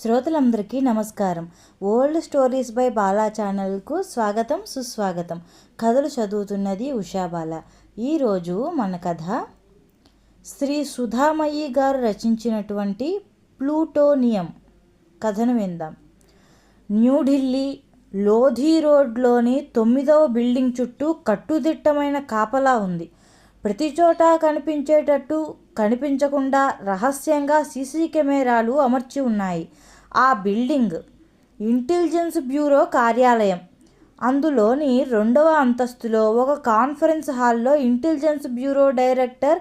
శ్రోతలందరికీ నమస్కారం. Old stories by Bala ఛానల్కు స్వాగతం, సుస్వాగతం. కథలు చదువుతున్నది ఉషాబాల. ఈరోజు మన కథ శ్రీ సుధామయ్యి గారు రచించినటువంటి ప్లూటోనియం కథను విందాం. న్యూఢిల్లీ లోధి రోడ్లోని 9వ బిల్డింగ్ చుట్టూ కట్టుదిట్టమైన కాపలా ఉంది. ప్రతి చోట కనిపించేటట్టు కనిపించకుండా రహస్యంగా సీసీ కెమెరాలు అమర్చి ఉన్నాయి. ఆ బిల్డింగ్ ఇంటెలిజెన్స్ బ్యూరో కార్యాలయం. అందులోని 2వ అంతస్తులో ఒక కాన్ఫరెన్స్ హాల్లో ఇంటెలిజెన్స్ బ్యూరో డైరెక్టర్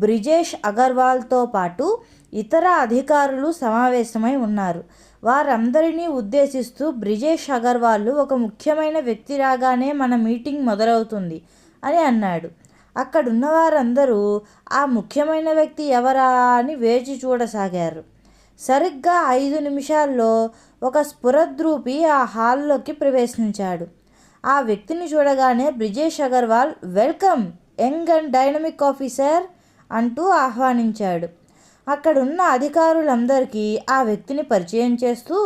బ్రిజేష్ అగర్వాల్తో పాటు ఇతర అధికారులు సమావేశమై ఉన్నారు. వారందరినీ ఉద్దేశిస్తూ బ్రిజేష్ అగర్వాల్ ఒక ముఖ్యమైన వ్యక్తి రాగానే మన మీటింగ్ మొదలవుతుంది అని అన్నాడు. అక్కడున్న వారందరూ ఆ ముఖ్యమైన వ్యక్తి ఎవరా అని వేచి చూడసాగారు. సరిగ్గా 5 నిమిషాల్లో ఒక స్ఫురద్రూపి ఆ హాల్లోకి ప్రవేశించాడు. ఆ వ్యక్తిని చూడగానే Brijesh Agarwal welcome young and dynamic officer అంటూ ఆహ్వానించాడు. అక్కడున్న అధికారులందరికీ ఆ వ్యక్తిని పరిచయం చేస్తూ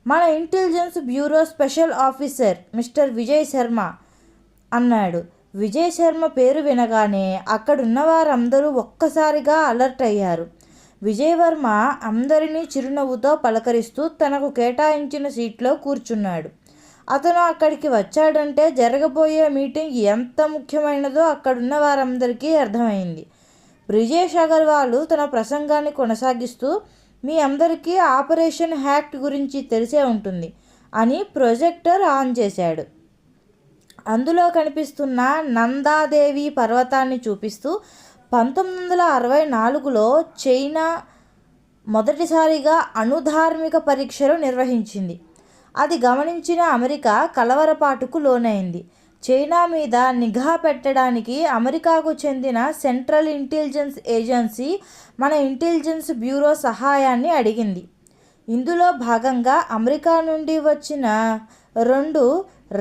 మన intelligence bureau special officer mister Vijay Sharma అన్నాడు. విజయ్ శర్మ పేరు వినగానే అక్కడున్న వారందరూ ఒక్కసారిగా అలర్ట్ అయ్యారు. విజయ్ వర్మ అందరినీ చిరునవ్వుతో పలకరిస్తూ తనకు కేటాయించిన సీట్లో కూర్చున్నాడు. అతను అక్కడికి వచ్చాడంటే జరగబోయే మీటింగ్ ఎంత ముఖ్యమైనదో అక్కడున్న వారందరికీ అర్థమైంది. బ్రిజేష్ అగర్వాల్ తన ప్రసంగాన్ని కొనసాగిస్తూ మీ అందరికీ ఆపరేషన్ హ్యాక్ట్ గురించి తెలిసే ఉంటుంది అని ప్రొజెక్టర్ ఆన్ చేశాడు. అందులో కనిపిస్తున్న నందాదేవి పర్వతాన్ని చూపిస్తూ 1964లో చైనా మొదటిసారిగా అణుధార్మిక పరీక్షలు నిర్వహించింది. అది గమనించిన అమెరికా కలవరపాటుకు లోనైంది. చైనా మీద నిఘా పెట్టడానికి అమెరికాకు చెందిన సెంట్రల్ ఇంటెలిజెన్స్ ఏజెన్సీ మన ఇంటెలిజెన్స్ బ్యూరో సహాయాన్ని అడిగింది. ఇందులో భాగంగా అమెరికా నుండి వచ్చిన 2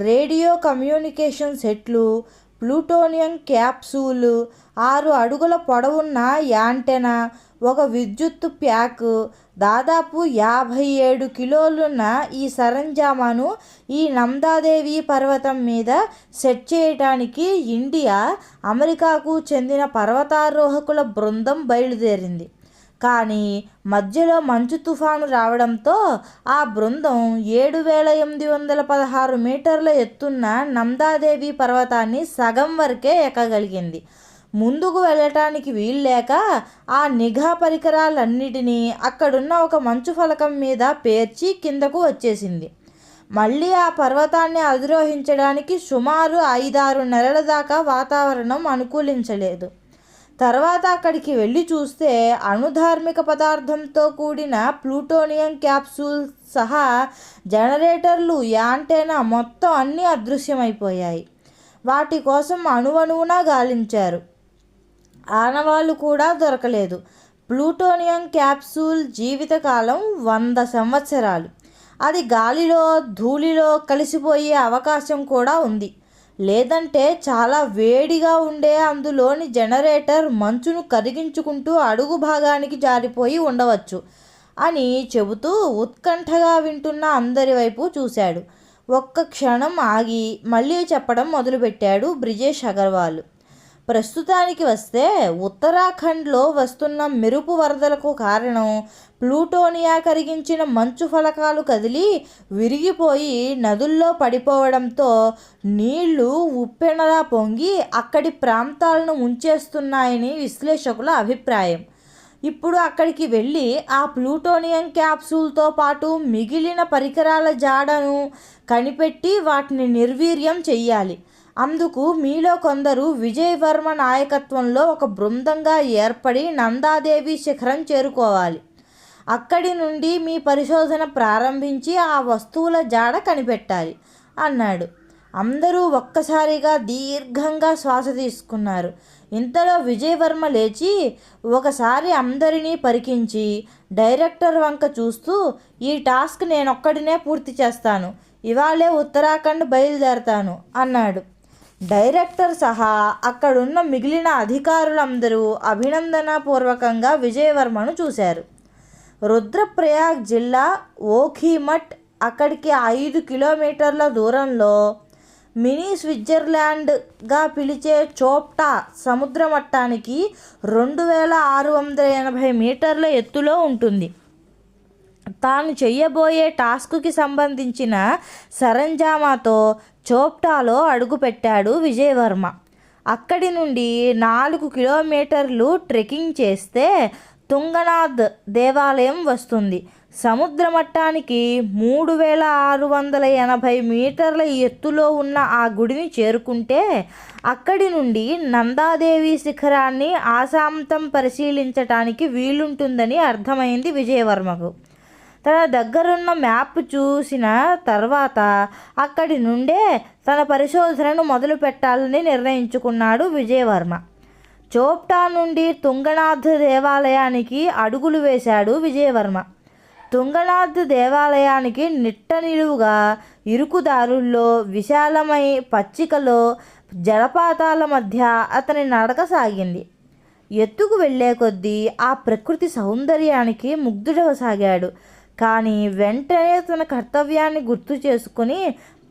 రేడియో కమ్యూనికేషన్ సెట్లు, ప్లూటోనియం క్యాప్సూల్, 6 అడుగుల పొడవున్న యాంటెనా, ఒక విద్యుత్తు ప్యాక్, దాదాపు 57 కిలోలున్న ఈ సరంజామాను ఈ నందాదేవి పర్వతం మీద సెట్ చేయడానికి ఇండియా, అమెరికాకు చెందిన పర్వతారోహకుల బృందం బయలుదేరింది. కానీ మధ్యలో మంచు తుఫాను రావడంతో ఆ బృందం 7816 మీటర్ల ఎత్తున్న నందాదేవి పర్వతాన్ని సగం వరకే ఎక్కగలిగింది. ముందుకు వెళ్ళటానికి వీల్లేక ఆ నిఘా పరికరాలన్నిటినీ అక్కడున్న ఒక మంచు ఫలకం మీద పేర్చి కిందకు వచ్చేసింది. మళ్ళీ ఆ పర్వతాన్ని అధిరోహించడానికి సుమారు 5-6 నెలల దాకా వాతావరణం అనుకూలించలేదు. తర్వాత అక్కడికి వెళ్ళి చూస్తే అణుధార్మిక పదార్థంతో కూడిన ప్లూటోనియం క్యాప్సూల్ సహా జనరేటర్లు, యాంటెనా మొత్తం అన్నీ అదృశ్యమైపోయాయి. వాటి కోసం అణువణువునా గాలించారు. ఆనవాళ్ళు కూడా దొరకలేదు. ప్లూటోనియం క్యాప్సూల్ జీవితకాలం 100 సంవత్సరాలు. అది గాలిలో, ధూళిలో కలిసిపోయే అవకాశం కూడా ఉంది. లేదంటే చాలా వేడిగా ఉండే అందులోని జనరేటర్ మంచును కరిగించుకుంటూ అడుగు భాగానికి జారిపోయి ఉండవచ్చు అని చెబుతూ ఉత్కంఠగా వింటున్న అందరి వైపు చూశాడు. ఒక్క క్షణం ఆగి మళ్ళీ చెప్పడం మొదలుపెట్టాడు బ్రిజేష్ అగర్వాల్. ప్రస్తుతానికి వస్తే ఉత్తరాఖండ్లో వస్తున్న మెరుపు వరదలకు కారణం ప్లూటోనియా కరిగించిన మంచు ఫలకాలు కదిలి విరిగిపోయి నదుల్లో పడిపోవడంతో నీళ్లు ఉప్పెనలా పొంగి అక్కడి ప్రాంతాలను ముంచేస్తున్నాయని విశ్లేషకుల అభిప్రాయం. ఇప్పుడు అక్కడికి వెళ్ళి ఆ ప్లూటోనియం క్యాప్సూల్తో పాటు మిగిలిన పరికరాల జాడను కనిపెట్టి వాటిని నిర్వీర్యం చెయ్యాలి. అందుకు మీలో కొందరు విజయ్ వర్మ నాయకత్వంలో ఒక బృందంగా ఏర్పడి నందాదేవి శిఖరం చేరుకోవాలి. అక్కడి నుండి మీ పరిశోధన ప్రారంభించి ఆ వస్తువుల జాడ కనిపెట్టాలి అన్నాడు. అందరూ ఒక్కసారిగా దీర్ఘంగా శ్వాస తీసుకున్నారు. ఇంతలో విజయ్ వర్మ లేచి ఒకసారి అందరినీ పరికించి డైరెక్టర్ వంక చూస్తూ ఈ టాస్క్ నేనొక్కడినే పూర్తి చేస్తాను, ఇవాళే ఉత్తరాఖండ్ బయలుదేరతాను అన్నాడు. డైరెక్టర్ సహా అక్కడున్న మిగిలిన అధికారులందరూ అభినందనపూర్వకంగా విజయవర్మను చూశారు. రుద్రప్రయాగ్ జిల్లా ఓఖీమఠ్ అక్కడికి 5 కిలోమీటర్ల దూరంలో మినీ స్విట్జర్లాండ్గా పిలిచే చోప్టా సముద్ర మట్టానికి 2680 మీటర్ల ఎత్తులో ఉంటుంది. తాను చెయ్యబోయే టాస్క్కి సంబంధించిన సరంజామాతో చోప్టాలో అడుగుపెట్టాడు విజయవర్మ. అక్కడి నుండి 4 కిలోమీటర్లు ట్రెక్కింగ్ చేస్తే తుంగనాథ్ దేవాలయం వస్తుంది. సముద్ర మట్టానికి 3680 మీటర్ల ఎత్తులో ఉన్న ఆ గుడిని చేరుకుంటే అక్కడి నుండి నందాదేవి శిఖరాన్ని ఆసాంతం పరిశీలించటానికి వీలుంటుందని అర్థమైంది విజయవర్మకు. తన దగ్గరున్న మ్యాప్ చూసిన తర్వాత అక్కడి నుండే తన పరిశోధనను మొదలు పెట్టాలని నిర్ణయించుకున్నాడు విజయవర్మ. చోప్టా నుండి తుంగనాథ్ దేవాలయానికి అడుగులు వేశాడు విజయవర్మ. తుంగనాథ్ దేవాలయానికి నిట్ట నిలువుగా ఇరుకుదారుల్లో విశాలమై పచ్చికలో జలపాతాల మధ్య అతని నడక సాగింది. ఎత్తుకు వెళ్లే కొద్దీ ఆ ప్రకృతి సౌందర్యానికి ముగ్ధుడవసాగాడు. కానీ వెంటనే తన కర్తవ్యాన్ని గుర్తు చేసుకుని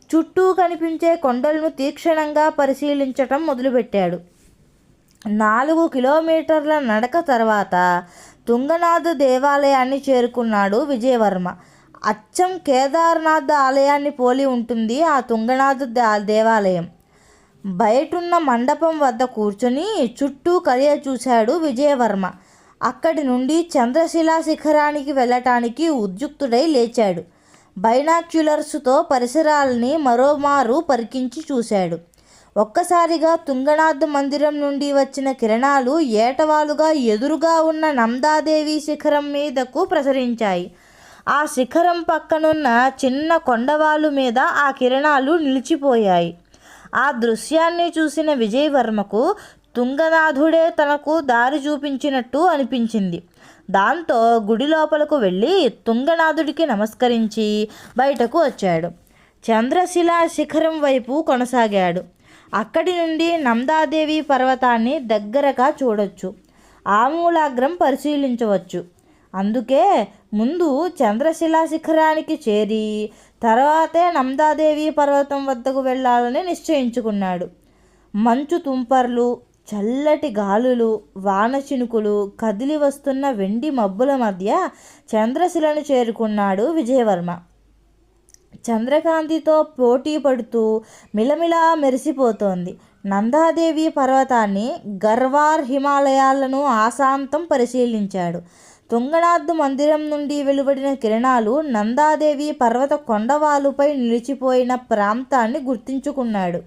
చుట్టూ కనిపించే కొండలను తీక్షణంగా పరిశీలించటం మొదలుపెట్టాడు. 4 కిలోమీటర్ల నడక తర్వాత తుంగనాథ్ దేవాలయాన్ని చేరుకున్నాడు విజయవర్మ. అచ్చం కేదార్నాథ్ ఆలయాన్ని పోలి ఉంటుంది ఆ తుంగనాథ్ దేవాలయం. బయటున్న మండపం వద్ద కూర్చొని చుట్టూ కలియ చూశాడు విజయవర్మ. అక్కడి నుండి చంద్రశిలా శిఖరానికి వెళ్ళటానికి ఉద్యుక్తుడై లేచాడు. బైనాక్యులర్స్తో పరిసరాలని మరోమారు పరికించి చూశాడు. ఒక్కసారిగా తుంగనాథ్ మందిరం నుండి వచ్చిన కిరణాలు ఏటవాలుగా ఎదురుగా ఉన్న నందాదేవి శిఖరం మీదకు ప్రసరించాయి. ఆ శిఖరం పక్కనున్న చిన్న కొండవాలు మీద ఆ కిరణాలు నిలిచిపోయాయి. ఆ దృశ్యాన్ని చూసిన విజయవర్మకు తుంగనాథుడే తనకు దారి చూపించినట్టు అనిపించింది. దాంతో గుడి లోపలకు వెళ్ళి తుంగనాథుడికి నమస్కరించి బయటకు వచ్చాడు. చంద్రశిలా శిఖరం వైపు కొనసాగాడు. అక్కడి నుండి నందాదేవి పర్వతాన్ని దగ్గరగా చూడొచ్చు, ఆమూలాగ్రం పరిశీలించవచ్చు. అందుకే ముందు చంద్రశిలా శిఖరానికి చేరి తర్వాతే నందాదేవి పర్వతం వద్దకు వెళ్ళాలని నిశ్చయించుకున్నాడు. మంచు తుంపర్లు, చల్లటి గాలులు, వాన చినుకులు, కదిలి వస్తున్న వెండి మబ్బుల మధ్య చంద్రశిలను చేరుకున్నాడు విజయవర్మ. చంద్రకాంతితో పోటీ పడుతూ మిలమిలా మెరిసిపోతోంది. నందాదేవి పర్వతాన్ని, గర్వార్ హిమాలయాలను ఆశాంతం పరిశీలించాడు. తుంగనాథ్ మందిరం నుండి వెలువడిన కిరణాలు నందాదేవి పర్వత కొండవాలుపై నిలిచిపోయిన ప్రాంతాన్ని గుర్తించుకున్నాడు.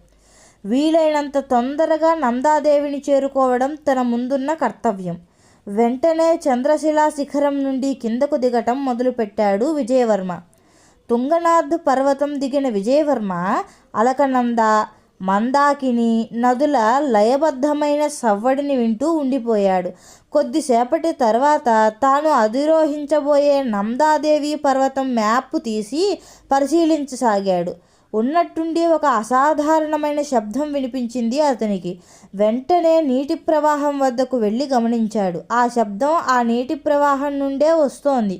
వీలైనంత తొందరగా నందాదేవిని చేరుకోవడం తన ముందున్న కర్తవ్యం. వెంటనే చంద్రశిలా శిఖరం నుండి కిందకు దిగటం మొదలుపెట్టాడు విజయవర్మ. తుంగనాథ్ పర్వతం దిగిన విజయవర్మ అలకనంద, మందాకిని నదుల లయబద్ధమైన సవ్వడిని వింటూ ఉండిపోయాడు. కొద్దిసేపటి తర్వాత తాను అధిరోహించబోయే నందాదేవి పర్వతం మ్యాప్ తీసి పరిశీలించసాగాడు. ఉన్నట్టుండి ఒక అసాధారణమైన శబ్దం వినిపించింది అతనికి. వెంటనే నీటి ప్రవాహం వద్దకు వెళ్ళి గమనించాడు. ఆ శబ్దం ఆ నీటి ప్రవాహం నుండే వస్తోంది.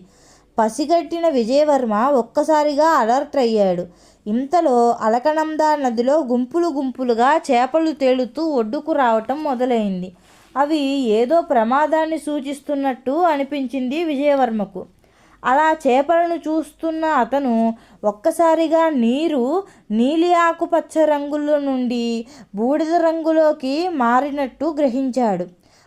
పసిగట్టిన విజయవర్మ ఒక్కసారిగా అలర్ట్ అయ్యాడు. ఇంతలో అలకనంద నదిలో గుంపులు గుంపులుగా చేపలు తేలుతూ ఒడ్డుకు రావటం మొదలైంది. అవి ఏదో ప్రమాదాన్ని సూచిస్తున్నట్టు అనిపించింది విజయవర్మకు. అలా చేపలను చూస్తున్న అతను ఒక్కసారిగా నీరు నీలి ఆకుపచ్చ రంగులో నుండి బూడిద రంగులోకి మారినట్టు గ్రహించాడు.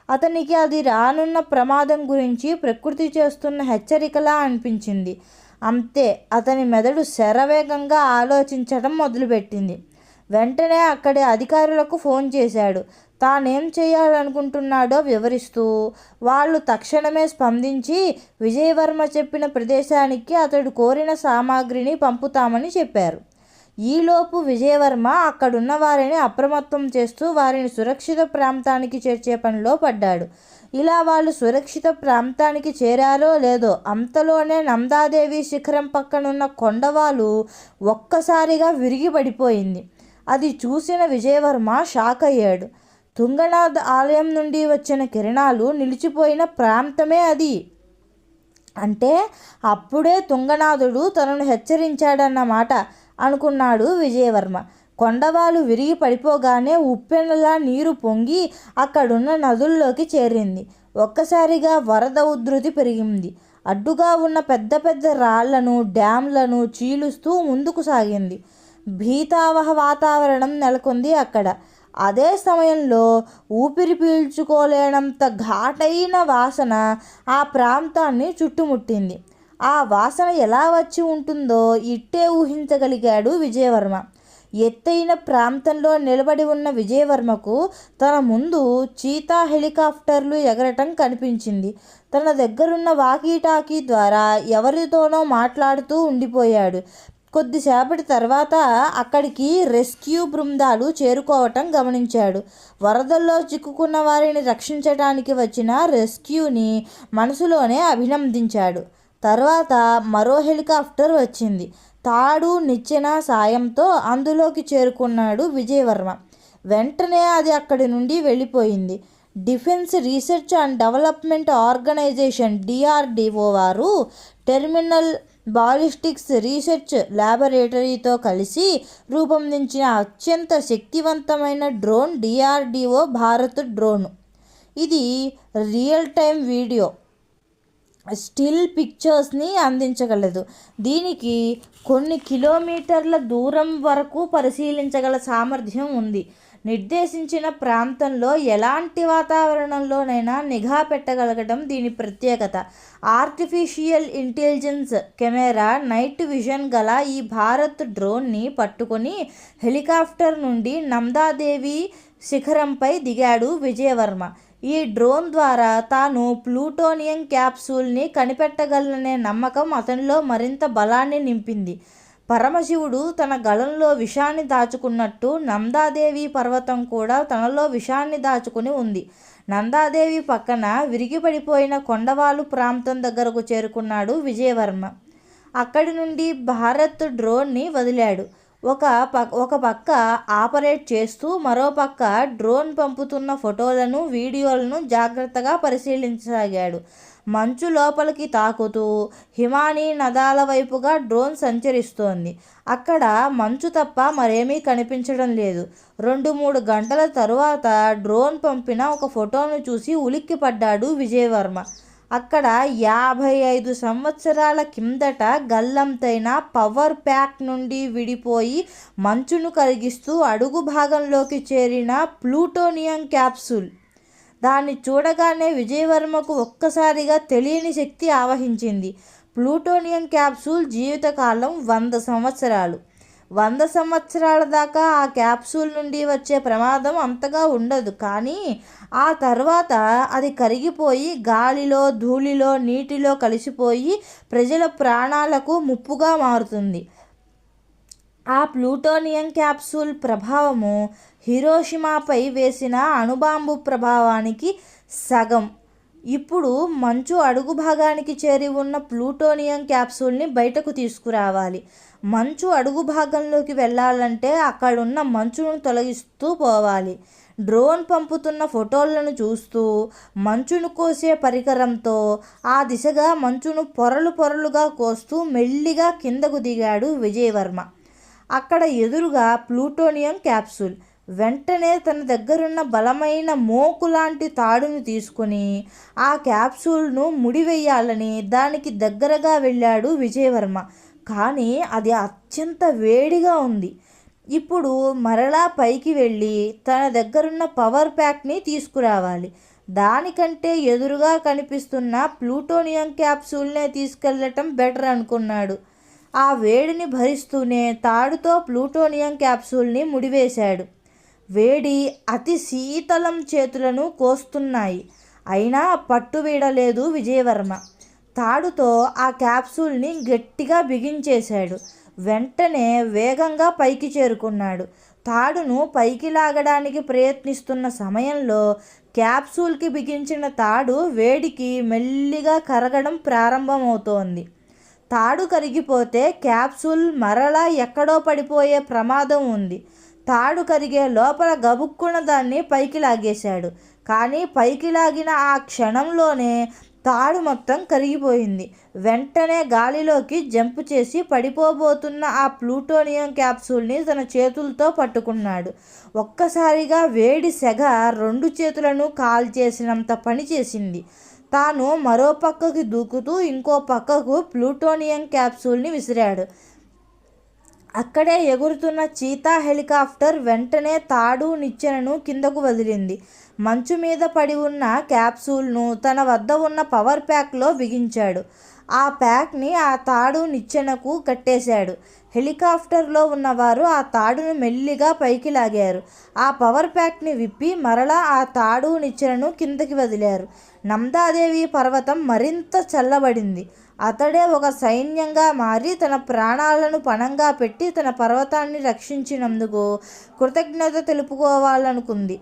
అతనికి అది రానున్న ప్రమాదం గురించి ప్రకృతి చేస్తున్న హెచ్చరికలా అనిపించింది. అంతే, అతని మెదడు శరవేగంగా ఆలోచించడం మొదలుపెట్టింది. వెంటనే అక్కడి అధికారులకు ఫోన్ చేశాడు. తానేం చేయాలనుకుంటున్నాడో వివరిస్తూ వాళ్ళు తక్షణమే స్పందించి విజయవర్మ చెప్పిన ప్రదేశానికి అతడు కోరిన సామాగ్రిని పంపుతామని చెప్పారు. ఈలోపు విజయవర్మ అక్కడున్న వారిని అప్రమత్తం చేస్తూ వారిని సురక్షిత ప్రాంతానికి చేర్చే పనిలో పడ్డాడు. ఇలా వాళ్ళు సురక్షిత ప్రాంతానికి చేరారో లేదో అంతలోనే నందాదేవి శిఖరం పక్కనున్న కొండవాలు ఒక్కసారిగా విరిగి పడిపోయింది. అది చూసిన విజయవర్మ షాక్ అయ్యాడు. తుంగనాథ్ ఆలయం నుండి వచ్చిన కిరణాలు నిలిచిపోయిన ప్రాంతమే అది. అంటే అప్పుడే తుంగనాథుడు తనను హెచ్చరించాడన్నమాట అనుకున్నాడు విజయవర్మ. కొండవాలు విరిగి పడిపోగానే ఉప్పెనలా నీరు పొంగి అక్కడున్న నదుల్లోకి చేరింది. ఒక్కసారిగా వరద ఉధృతి పెరిగింది. అడ్డుగా ఉన్న పెద్ద పెద్ద రాళ్లను, డ్యాంలను చీలుస్తూ ముందుకు సాగింది. భీతావహ వాతావరణం నెలకొంది అక్కడ. అదే సమయంలో ఊపిరి పీల్చుకోలేనంత ఘాటైన వాసన ఆ ప్రాంతాన్ని చుట్టుముట్టింది. ఆ వాసన ఎలా వచ్చి ఉంటుందో ఇట్టే ఊహించగలిగాడు విజయవర్మ. ఎత్తైన ప్రాంతంలో నిలబడి ఉన్న విజయవర్మకు తన ముందు చీతా హెలికాప్టర్లు ఎగరటం కనిపించింది. తన దగ్గరున్న వాకీటాకీ ద్వారా ఎవరితోనో మాట్లాడుతూ ఉండిపోయాడు. కొద్దిసేపటి తర్వాత అక్కడికి రెస్క్యూ బృందాలు చేరుకోవటం గమనించాడు. వరదల్లో చిక్కుకున్న వారిని రక్షించడానికి వచ్చిన రెస్క్యూని మనసులోనే అభినందించాడు. తర్వాత మరో హెలికాప్టర్ వచ్చింది. తాడు, నిచ్చెన సాయంతో అందులోకి చేరుకున్నాడు విజయవర్మ. వెంటనే అది అక్కడి నుండి వెళ్ళిపోయింది. Defence research and development organisation DRDO వారు టెర్మినల్ బాలిస్టిక్స్ రీసెర్చ్ ల్యాబొరేటరీతో కలిసి రూపొందించిన అత్యంత శక్తివంతమైన డ్రోన్ DRDO భారత్ డ్రోన్. ఇది రియల్ టైం వీడియో, స్టిల్ పిక్చర్స్ని అందించగలదు. దీనికి కొన్ని కిలోమీటర్ల దూరం వరకు పరిశీలించగల సామర్థ్యం ఉంది. నిర్దేశించిన ప్రాంతంలో ఎలాంటి వాతావరణంలోనైనా నిఘా పెట్టగలగడం దీని ప్రత్యేకత. Artificial intelligence camera, night vision గల ఈ భారత్ డ్రోన్ని పట్టుకొని హెలికాప్టర్ నుండి నందాదేవి శిఖరంపై దిగాడు విజయవర్మ. ఈ డ్రోన్ ద్వారా తాను ప్లూటోనియం క్యాప్సూల్ని కనిపెట్టగలననే నమ్మకం అతనిలో మరింత బలాన్ని నింపింది. పరమశివుడు తన గళంలో విషాన్ని దాచుకున్నట్టు నందాదేవి పర్వతం కూడా తనలో విషాన్ని దాచుకుని ఉంది. నందాదేవి పక్కన విరిగిపడిపోయిన కొండవాలు ప్రాంతం దగ్గరకు చేరుకున్నాడు విజయవర్మ. అక్కడి నుండి భారత్ డ్రోన్ని వదిలాడు. ఒక పక్క ఆపరేట్ చేస్తూ మరో పక్క డ్రోన్ పంపుతున్న ఫోటోలను, వీడియోలను జాగ్రత్తగా పరిశీలించసాగాడు. మంచు లోపలికి తాకుతూ హిమానీ నదాల వైపుగా డ్రోన్ సంచరిస్తోంది. అక్కడ మంచు తప్ప మరేమీ కనిపించడం లేదు. 2-3 గంటల తరువాత డ్రోన్ పంపిన ఒక ఫోటోను చూసి ఉలిక్కిపడ్డాడు విజయవర్మ. అక్కడ 55 సంవత్సరాల కిందట గల్లంతైన పవర్ ప్యాక్ నుండి విడిపోయి మంచును కరిగిస్తూ అడుగు భాగంలోకి చేరిన ప్లూటోనియం క్యాప్సూల్. దాన్ని చూడగానే విజయవర్మకు ఒక్కసారిగా తెలియని శక్తి ఆవహించింది. ప్లూటోనియం క్యాప్సూల్ జీవితకాలం 100 సంవత్సరాలు. 100 సంవత్సరాల దాకా ఆ క్యాప్సూల్ నుండి వచ్చే ప్రమాదం అంతగా ఉండదు. కానీ ఆ తర్వాత అది కరిగిపోయి గాలిలో, ధూళిలో, నీటిలో కలిసిపోయి ప్రజల ప్రాణాలకు ముప్పుగా మారుతుంది. ఆ ప్లూటోనియం క్యాప్సూల్ ప్రభావము హిరోషిమాపై వేసిన అణుబాంబు ప్రభావానికి సగం. ఇప్పుడు మంచు అడుగు భాగానికి చేరి ఉన్న ప్లూటోనియం క్యాప్సూల్ని బయటకు తీసుకురావాలి. మంచు అడుగు భాగంలోకి వెళ్ళాలంటే అక్కడున్న మంచును తొలగిస్తూ పోవాలి. డ్రోన్ పంపుతున్న ఫోటోలను చూస్తూ మంచును కోసే పరికరంతో ఆ దిశగా మంచును పొరలు పొరలుగా కోస్తూ మెల్లిగా కిందకు దిగాడు విజయవర్మ. అక్కడ ఎదురుగా ప్లూటోనియం క్యాప్సూల్. వెంటనే తన దగ్గరున్న బలమైన మోకు లాంటి తాడును తీసుకుని ఆ క్యాప్సూల్ను ముడివేయాలని దానికి దగ్గరగా వెళ్ళాడు విజయవర్మ. కానీ అది అత్యంత వేడిగా ఉంది. ఇప్పుడు మరలా పైకి వెళ్ళి తన దగ్గరున్న పవర్ ప్యాక్ని తీసుకురావాలి. దానికంటే ఎదురుగా కనిపిస్తున్న ప్లూటోనియం క్యాప్సూల్నే తీసుకెళ్ళటం బెటర్ అనుకున్నాడు. ఆ వేడిని భరిస్తూనే తాడుతో ప్లూటోనియం క్యాప్సూల్ని ముడివేశాడు. వేడి అతి శీతలం చేతులను కోస్తున్నాయి. అయినా పట్టు వీడలేదు విజయవర్మ. తాడుతో ఆ క్యాప్సూల్ని గట్టిగా బిగించేశాడు. వెంటనే వేగంగా పైకి చేరుకున్నాడు. తాడును పైకి లాగడానికి ప్రయత్నిస్తున్న సమయంలో క్యాప్సూల్కి బిగించిన తాడు వేడికి మెల్లిగా కరగడం ప్రారంభమవుతోంది. తాడు కరిగిపోతే క్యాప్సూల్ మరలా ఎక్కడో పడిపోయే ప్రమాదం ఉంది. తాడు కరిగే లోపల గబుక్కున దాన్ని పైకి లాగేశాడు. కానీ పైకి లాగిన ఆ క్షణంలోనే తాడు మొత్తం కరిగిపోయింది. వెంటనే గాలిలోకి జంప్ చేసి పడిపోబోతున్న ఆ ప్లూటోనియం క్యాప్సూల్ని తన చేతులతో పట్టుకున్నాడు. ఒక్కసారిగా వేడి సెగ 2 చేతులను కాల్చేసినంత పని చేసింది. తాను మరో పక్కకి దూకుతూ ఇంకో పక్కకు ప్లూటోనియం క్యాప్సూల్ని విసిరాడు. అక్కడే ఎగురుతున్న చీతా హెలికాప్టర్ వెంటనే తాడు నిచ్చెనను కిందకు వదిలింది. మంచు మీద పడి ఉన్న క్యాప్సూల్ను తన వద్ద ఉన్న పవర్ ప్యాక్లో బిగించాడు. ఆ ప్యాక్ని ఆ తాడు నిచ్చెనకు కట్టేశాడు. హెలికాప్టర్లో ఉన్నవారు ఆ తాడును మెల్లిగా పైకి లాగారు. ఆ పవర్ ప్యాక్ని విప్పి మరలా ఆ తాడు నిచ్చెనను కిందకి వదిలారు. నందాదేవి పర్వతం మరింత చల్లబడింది. అతడే ఒక సైన్యంగా మారి తన ప్రాణాలను పణంగా పెట్టి తన పర్వతాన్ని రక్షించినందుకు కృతజ్ఞత తెలుపుకోవాలనుకుంది.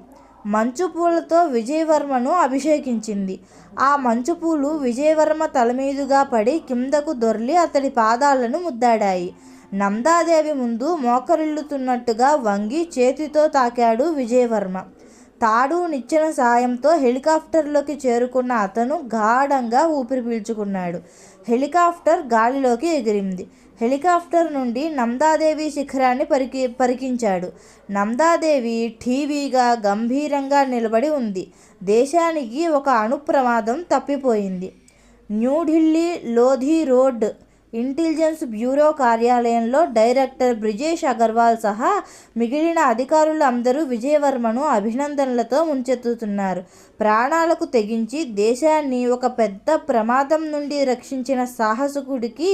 మంచుపూలతో విజయవర్మను అభిషేకించింది. ఆ మంచుపూలు విజయవర్మ తలమీదుగా పడి కిందకు దొర్లి అతడి పాదాలను ముద్దాడాయి. నందాదేవి ముందు మోకరిల్లుతున్నట్టుగా వంగి చేతితో తాకాడు విజయవర్మ. తాడు నిచ్చెన సాయంతో హెలికాప్టర్లోకి చేరుకున్న అతను గాఢంగా ఊపిరి పీల్చుకున్నాడు. హెలికాప్టర్ గాలిలోకి ఎగిరింది. హెలికాప్టర్ నుండి నందాదేవి శిఖరాన్ని పరికించాడు. నందాదేవి ఠీవీగా గంభీరంగా నిలబడి ఉంది. దేశానికి ఒక అణుప్రమాదం తప్పిపోయింది. New Delhi Lodhi road intelligence bureau కార్యాలయంలో డైరెక్టర్ బ్రిజేష్ అగర్వాల్ సహా మిగిలిన అధికారులు అందరూ విజయవర్మను అభినందనలతో ముంచెత్తుతున్నారు. ప్రాణాలకు తెగించి దేశాన్ని ఒక పెద్ద ప్రమాదం నుండి రక్షించిన సాహసకుడికి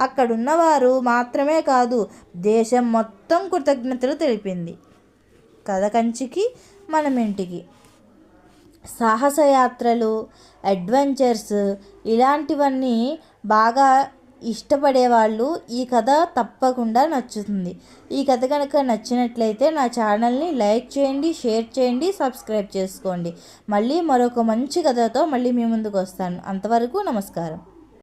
అక్కడున్నవారు మాత్రమే కాదు, దేశం మొత్తం కృతజ్ఞతలు తెలిపింది. కథ కంచికి మనమింటికి. సాహసయాత్రలు, అడ్వెంచర్స్ ఇలాంటివన్నీ బాగా ఇష్టపడేవాళ్ళు ఈ కథ తప్పకుండా నచ్చుతుంది. ఈ కథ కనుక నచ్చినట్లయితే నా ఛానల్ని లైక్ చేయండి, షేర్ చేయండి, సబ్స్క్రైబ్ చేసుకోండి. మళ్ళీ మరొక మంచి కథతో మళ్ళీ మీ ముందుకు వస్తాను. అంతవరకు నమస్కారం.